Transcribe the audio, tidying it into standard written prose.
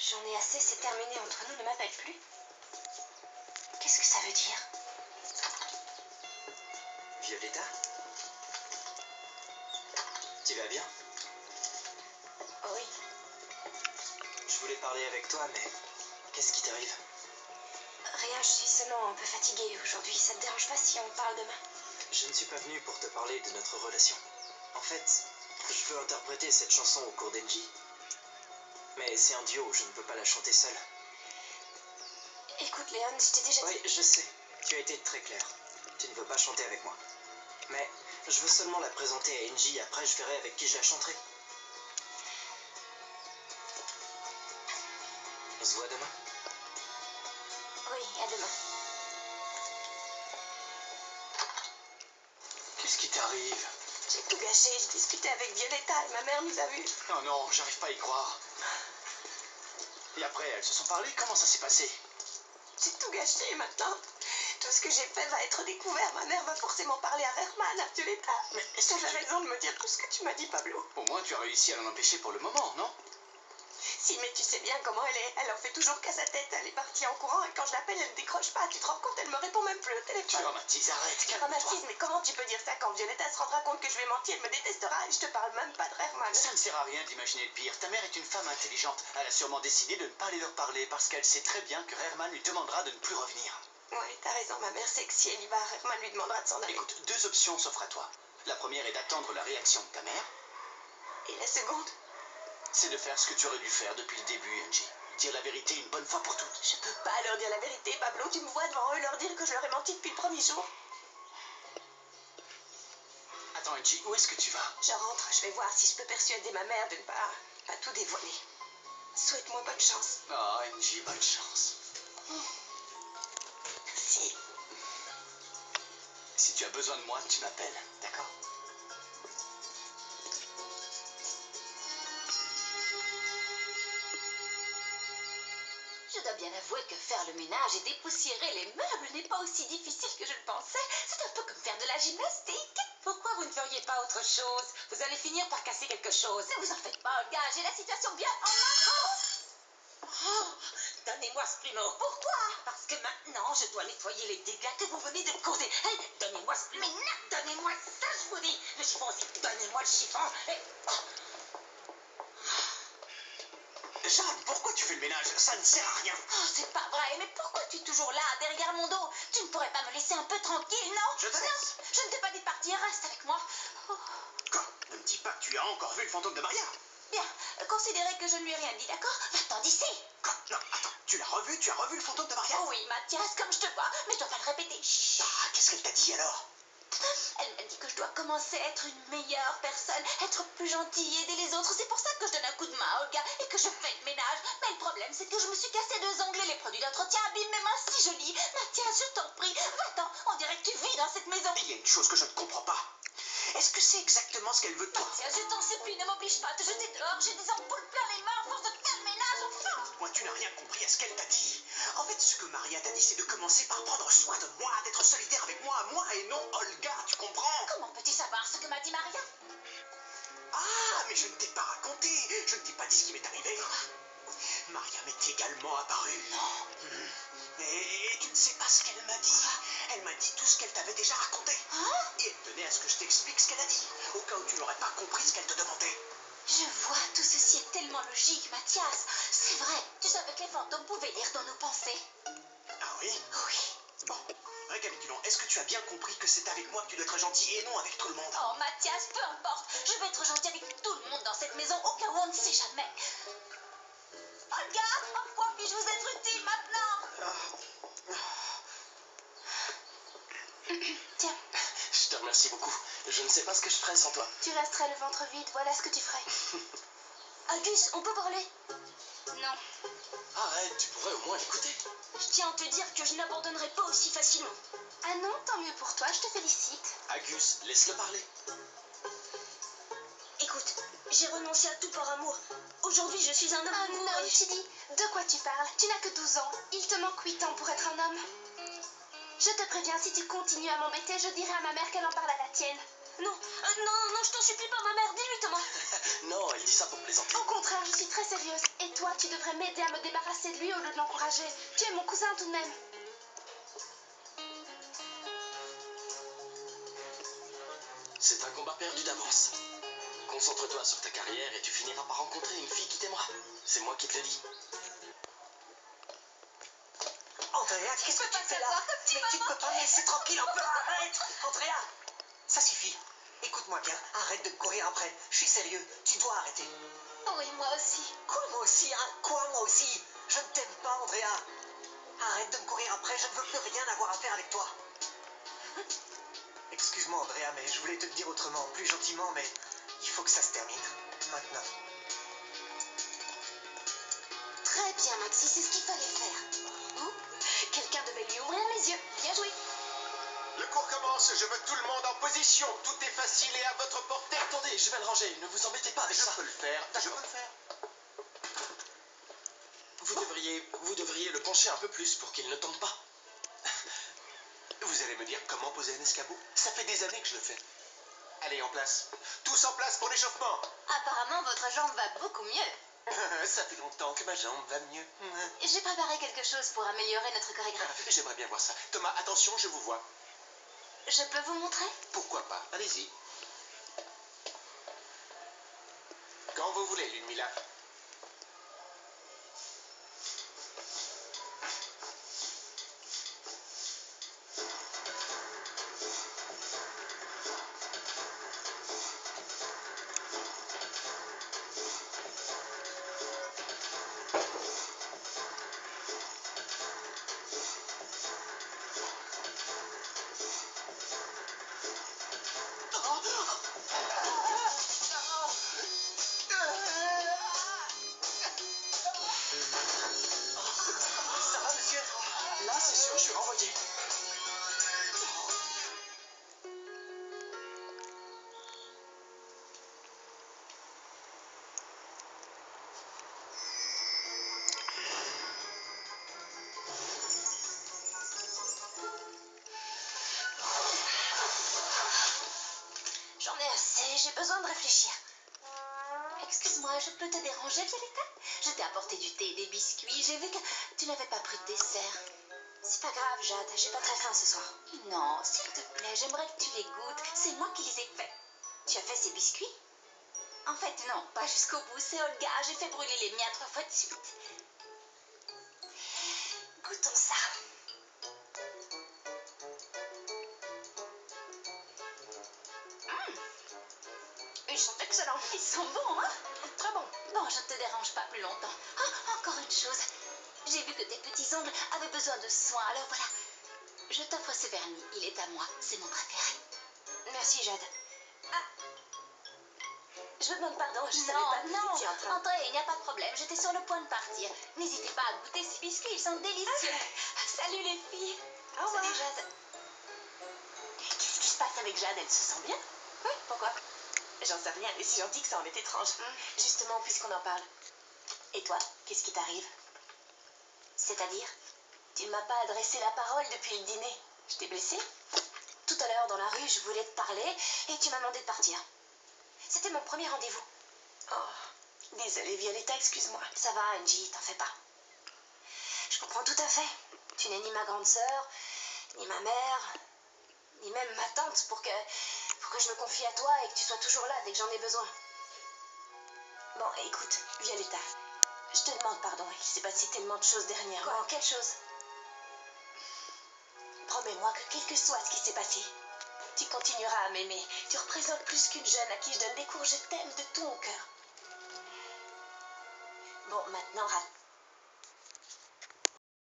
J'en ai assez, c'est terminé entre nous, ne m'appelle plus. Qu'est-ce que ça veut dire? Violetta? Tu vas bien? Oui. Je voulais parler avec toi, mais qu'est-ce qui t'arrive? Rien, je suis seulement un peu fatiguée aujourd'hui. Ça te dérange pas si on parle demain? Je ne suis pas venu pour te parler de notre relation. En fait, je veux interpréter cette chanson au cours d'Engie. Mais c'est un duo, je ne peux pas la chanter seule. Écoute, Léon, je t'ai déjà dit... Oui, je sais. Tu as été très clair. Tu ne veux pas chanter avec moi. Mais je veux seulement la présenter à Engie, après je verrai avec qui je la chanterai. On se voit demain? Oui, à demain. Qu'est-ce qui t'arrive? J'ai tout gâché, j'ai discuté avec Violetta et ma mère nous a vus. Oh non, j'arrive pas à y croire. Et après, elles se sont parlé, comment ça s'est passé? J'ai tout gâché maintenant. Tout ce que j'ai fait va être découvert. Ma mère va forcément parler à Herman, à Violetta. Mais est-ce que T'avais raison de me dire tout ce que tu m'as dit, Pablo. Au moins, tu as réussi à l'en empêcher pour le moment, non? Si, mais tu sais bien comment elle est. Elle en fait toujours qu'à sa tête. Elle est partie en courant et quand je l'appelle, elle ne décroche pas. Tu te rends compte, elle me répond même plus au Tu téléphone. dramatises, arrête, calme-toi. Dramatise, mais comment tu peux dire ça quand Violetta se rendra compte que je vais mentir? Elle me détestera et je te parle même pas de Herman. Ça ne sert à rien d'imaginer le pire. Ta mère est une femme intelligente. Elle a sûrement décidé de ne pas aller leur parler parce qu'elle sait très bien que Herman lui demandera de ne plus revenir. Ouais, t'as raison, ma mère sait que si elle y va, Herman lui demandera de s'en aller. Écoute, deux options s'offrent à toi. La première est d'attendre la réaction de ta mère. Et la seconde? C'est de faire ce que tu aurais dû faire depuis le début, Angie. Dire la vérité une bonne fois pour toutes. Je peux pas leur dire la vérité, Pablo. Tu me vois devant eux leur dire que je leur ai menti depuis le premier jour. Attends, Angie, où est-ce que tu vas? Je rentre, je vais voir si je peux persuader ma mère de ne pas tout dévoiler. Souhaite-moi bonne chance. Oh, Angie, bonne chance. Merci. Si tu as besoin de moi, tu m'appelles, d'accord? Je dois bien avouer que faire le ménage et dépoussiérer les meubles n'est pas aussi difficile que je le pensais. C'est un peu comme faire de la gymnastique. Pourquoi vous ne feriez pas autre chose? Vous allez finir par casser quelque chose. Ne vous en faites pas, Olga, j'ai la situation bien en main. Oh, donnez-moi ce plumeau. Pourquoi? Parce que maintenant, je dois nettoyer les dégâts que vous venez de causer. Hey, donnez-moi ce plumeau. Mais non, donnez-moi ça, je vous dis. Le chiffon aussi, donnez-moi le chiffon. Hey. Jeanne, pourquoi tu fais le ménage? Ça ne sert à rien. Oh, c'est pas vrai, mais pourquoi tu es toujours là, derrière mon dos? Tu ne pourrais pas me laisser un peu tranquille, non? Je te laisse. Non, je ne t'ai pas dit de partir, reste avec moi. Oh. Quoi? Ne me dis pas que tu as encore vu le fantôme de Maria. Bien, considérez que je ne lui ai rien dit, d'accord? Va-t'en d'ici. Quoi? Non, attends, tu as revu le fantôme de Maria? Oh oui, Mathias, comme je te vois, mais je dois pas le répéter. Chut. Ah, qu'est-ce qu'elle t'a dit alors? Elle m'a dit que je dois commencer à être une meilleure personne, être plus gentille, aider les autres. C'est pour ça que je donne un coup de main à Olga et que je fais le ménage. Mais le problème, c'est que je me suis cassé 2 ongles et les produits d'entretien abîment mes mains si jolies. Mathias, je t'en prie, va-t'en. On dirait que tu vis dans cette maison. Il y a une chose que je ne comprends pas. Est-ce que c'est exactement ce qu'elle veut de toi? Mathias, je t'en supplie, ne m'oblige pas à te jeter dehors. J'ai des ampoules plein les mains à force de faire le ménage, enfin. Moi, tu n'as rien compris à ce qu'elle t'a dit. En fait, ce que Maria t'a dit, c'est de commencer par prendre soin de moi, d'être solidaire avec moi et non Olga, tu comprends? Comment peux-tu savoir ce que m'a dit Maria? Ah, mais je ne t'ai pas raconté. Je ne t'ai pas dit ce qui m'est arrivé. Maria m'est également apparue. Et tu ne sais pas ce qu'elle m'a dit. Elle m'a dit tout ce qu'elle t'avait déjà raconté. Hein? Et elle tenait à ce que je t'explique ce qu'elle a dit, au cas où tu n'aurais pas compris ce qu'elle te demandait. Je vois, tout ceci est tellement logique, Mathias. C'est vrai, tu savais que les fantômes pouvaient lire dans nos pensées. Ah oui? Oui. Bon, récapitulons. Est-ce que tu as bien compris que c'est avec moi que tu dois être gentil et non avec tout le monde? Oh, Mathias, peu importe. Je vais être gentille avec tout le monde dans cette maison, au cas où on ne sait jamais. Olga, en quoi puis-je vous être utile maintenant? Tiens, Je te remercie beaucoup. Je ne sais pas ce que je ferais sans toi. tu resterais le ventre vide, voilà ce que tu ferais. Agus, on peut parler? Non. Arrête, tu pourrais au moins écouter. Je tiens à te dire que je n'abandonnerai pas aussi facilement. Ah non, tant mieux pour toi, je te félicite. Agus, laisse-le parler. Écoute, j'ai renoncé à tout par amour. Aujourd'hui, je suis un homme. Ah non, Chidi, de quoi tu parles? Tu n'as que 12 ans. Il te manque 8 ans pour être un homme. Je te préviens, si tu continues à m'embêter, je dirai à ma mère qu'elle en parle à la tienne. Non, non, je t'en supplie pas, ma mère, dis-lui, Thomas. Non, elle dit ça pour plaisanter. Au contraire, je suis très sérieuse. Et toi, tu devrais m'aider à me débarrasser de lui au lieu de l'encourager. Tu es mon cousin tout de même. C'est un combat perdu d'avance. Concentre-toi sur ta carrière et tu finiras par rencontrer une fille qui t'aimera. C'est moi qui te le dis. Andrea, qu'est-ce que tu fais là? Mais tu peux pas me laisser tranquille un peu, arrête! Andrea, ça suffit. Écoute-moi bien, arrête de me courir après. Je suis sérieux, tu dois arrêter. Oui, moi aussi. Quoi, moi aussi, hein? Quoi, moi aussi? Je ne t'aime pas, Andrea. Arrête de me courir après, je ne veux plus rien avoir à faire avec toi. Excuse-moi, Andrea, mais je voulais te le dire autrement, plus gentiment, mais il faut que ça se termine. Maintenant. Très bien, Maxi, c'est ce qu'il fallait faire. Oh, quelqu'un devait lui ouvrir les yeux. Bien joué. Le cours commence, je veux tout le monde en position. Tout est facile et à votre portée. Attendez, je vais le ranger. Ne vous embêtez pas avec ça. Je peux le faire, je peux le faire. Vous devriez le pencher un peu plus pour qu'il ne tombe pas. Vous allez me dire comment poser un escabeau? Ça fait des années que je le fais. Allez, en place. Tous en place pour l'échauffement. Apparemment, votre jambe va beaucoup mieux. Ça fait longtemps que ma jambe va mieux. J'ai préparé quelque chose pour améliorer notre chorégraphie. J'aimerais bien voir ça. Thomas, attention, je vous vois. Je peux vous montrer? Pourquoi pas? Allez-y. Quand vous voulez, Ludmilla. Ça va, monsieur? Là, c'est sûr, je suis renvoyé. J'en ai assez, j'ai besoin de réfléchir. Excuse-moi, je peux te déranger, Violetta? Je t'ai apporté du thé et des biscuits. J'ai vu que tu n'avais pas pris de dessert. C'est pas grave, Jade, j'ai pas très faim ce soir. Non, s'il te plaît, j'aimerais que tu les goûtes. C'est moi qui les ai faits. Tu as fait ces biscuits? En fait, non, pas jusqu'au bout. C'est Olga, j'ai fait brûler les miens 3 fois de suite. Goûtons ça. Ils sont excellents. Ils sont bons, hein? Très bons. Bon, je ne te dérange pas plus longtemps. Ah, encore une chose. J'ai vu que tes petits ongles avaient besoin de soins, alors voilà. Je t'offre ce vernis. Il est à moi. C'est mon préféré. Merci, Jade. Ah. Je vous demande pardon. Je savais pas que vous étiez en train... Entrez, il n'y a pas de problème. J'étais sur le point de partir. N'hésitez pas à goûter ces biscuits. Ils sont délicieux. Salut les filles. Au revoir. Salut, Jade. Qu'est-ce qui se passe avec Jade? Elle se sent bien? Oui, pourquoi? J'en sais rien, elle est si gentille que ça en est étrange. Justement, puisqu'on en parle. Et toi, qu'est-ce qui t'arrive? C'est-à-dire? Tu ne m'as pas adressé la parole depuis le dîner. Je t'ai blessée? Tout à l'heure, dans la rue, je voulais te parler et tu m'as demandé de partir. C'était mon premier rendez-vous. Oh, désolée Violetta, excuse-moi. Ça va, Angie, t'en fais pas. Je comprends tout à fait. Tu n'es ni ma grande sœur, ni ma mère, ni même ma tante pour que je me confie à toi et que tu sois toujours là dès que j'en ai besoin. Bon, écoute, Violetta, je te demande pardon. Il s'est passé tellement de choses dernièrement. Quoi? Quelle chose? Promets-moi que quel que soit ce qui s'est passé, tu continueras à m'aimer. Tu représentes plus qu'une jeune à qui je donne des cours. Je t'aime de tout mon cœur. Bon, maintenant,